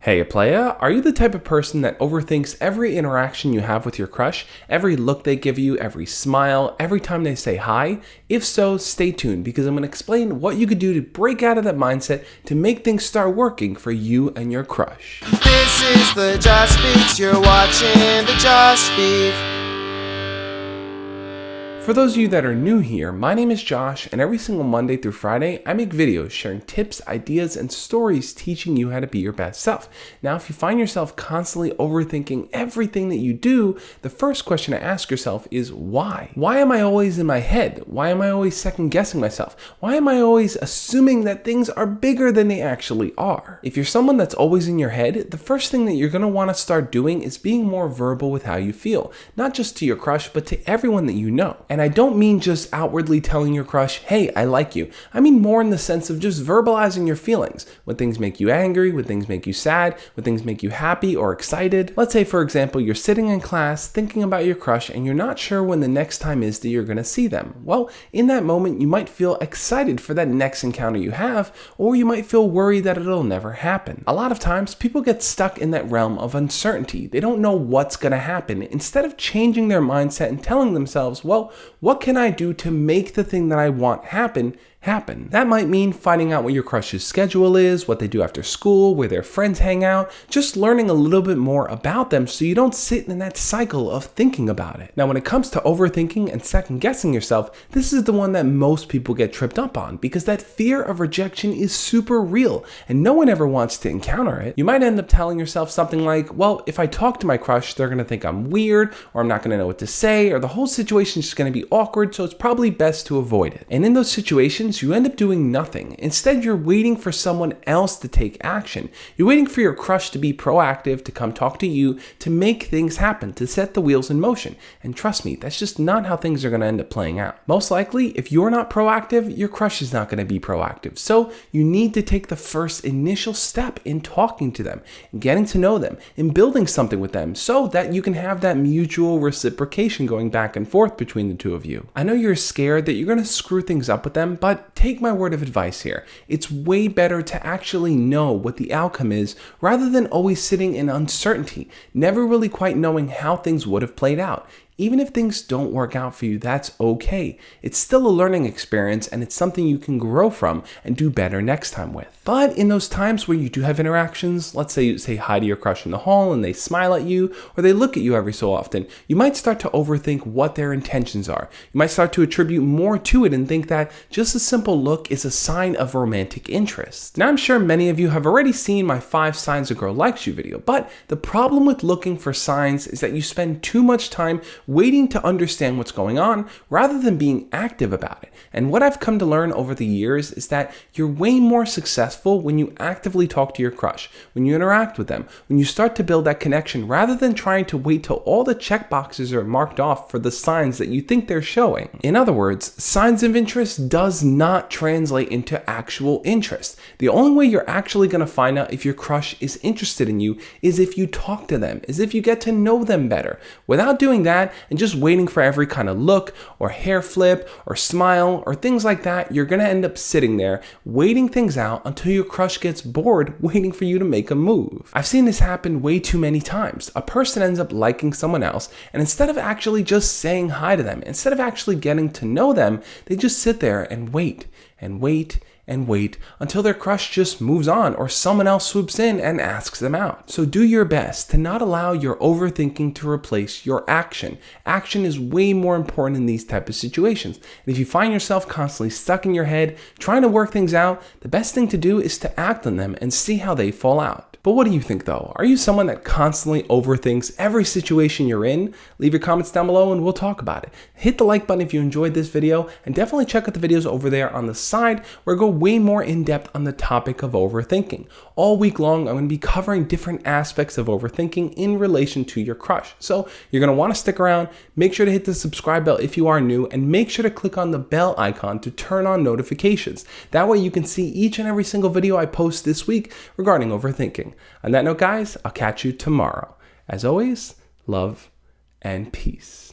Hey playa, are you the type of person that overthinks every interaction you have with your crush, every look they give you, every smile, every time they say hi? If so, stay tuned because I'm going to explain what you could do to break out of that mindset to make things start working for you and your crush. This is the Just Beef, you're watching the Just Beef. For those of you that are new here, my name is Josh, and every single Monday through Friday, I make videos sharing tips, ideas, and stories teaching you how to be your best self. Now, if you find yourself constantly overthinking everything that you do, the first question to ask yourself is why? Why am I always in my head? Why am I always second guessing myself? Why am I always assuming that things are bigger than they actually are? If you're someone that's always in your head, the first thing that you're going to want to start doing is being more verbal with how you feel, not just to your crush, but to everyone that you know. And I don't mean just outwardly telling your crush, hey, I like you. I mean more in the sense of just verbalizing your feelings. When things make you angry, when things make you sad, when things make you happy or excited. Let's say, for example, you're sitting in class thinking about your crush and you're not sure when the next time is that you're going to see them. Well, in that moment, you might feel excited for that next encounter you have, or you might feel worried that it'll never happen. A lot of times, people get stuck in that realm of uncertainty. They don't know what's going to happen. Instead of changing their mindset and telling themselves, well, what can I do to make the thing that I want happen? That might mean finding out what your crush's schedule is, what they do after school, where their friends hang out, just learning a little bit more about them so you don't sit in that cycle of thinking about it. Now, when it comes to overthinking and second guessing yourself, this is the one that most people get tripped up on because that fear of rejection is super real and no one ever wants to encounter it. You might end up telling yourself something like, well, if I talk to my crush, they're going to think I'm weird or I'm not going to know what to say or the whole situation is just going to be awkward, so it's probably best to avoid it. And in those situations, you end up doing nothing. Instead, you're waiting for someone else to take action. You're waiting for your crush to be proactive, to come talk to you, to make things happen, to set the wheels in motion. And trust me, that's just not how things are going to end up playing out. Most likely, if you're not proactive, your crush is not going to be proactive. So you need to take the first initial step in talking to them, getting to know them, and building something with them so that you can have that mutual reciprocation going back and forth between the two of you. I know you're scared that you're going to screw things up with them, but take my word of advice here. It's way better to actually know what the outcome is rather than always sitting in uncertainty, never really quite knowing how things would have played out. Even if things don't work out for you, that's okay. It's still a learning experience and it's something you can grow from and do better next time with. But in those times where you do have interactions, let's say you say hi to your crush in the hall and they smile at you or they look at you every so often, you might start to overthink what their intentions are. You might start to attribute more to it and think that just a simple look is a sign of romantic interest. Now, I'm sure many of you have already seen my 5 signs a girl likes you video, but the problem with looking for signs is that you spend too much time waiting to understand what's going on rather than being active about it. And what I've come to learn over the years is that you're way more successful when you actively talk to your crush, when you interact with them, when you start to build that connection rather than trying to wait till all the check boxes are marked off for the signs that you think they're showing. In other words, signs of interest does not translate into actual interest. The only way you're actually going to find out if your crush is interested in you is if you talk to them, is if you get to know them better. Without doing that, and just waiting for every kind of look or hair flip or smile or things like that, you're going to end up sitting there waiting things out until your crush gets bored waiting for you to make a move. I've seen this happen way too many times. A person ends up liking someone else and instead of actually just saying hi to them, instead of actually getting to know them, they just sit there and wait and wait and wait until their crush just moves on or someone else swoops in and asks them out. So do your best to not allow your overthinking to replace your action. Action is way more important in these type of situations. And if you find yourself constantly stuck in your head trying to work things out, the best thing to do is to act on them and see how they fall out. But what do you think though? Are you someone that constantly overthinks every situation you're in? Leave your comments down below and we'll talk about it. Hit the like button if you enjoyed this video and definitely check out the videos over there on the side where I go way more in depth on the topic of overthinking. All week long, I'm going to be covering different aspects of overthinking in relation to your crush. So you're going to want to stick around, make sure to hit the subscribe bell if you are new, and make sure to click on the bell icon to turn on notifications. That way you can see each and every single video I post this week regarding overthinking. On that note, guys, I'll catch you tomorrow. As always, love and peace.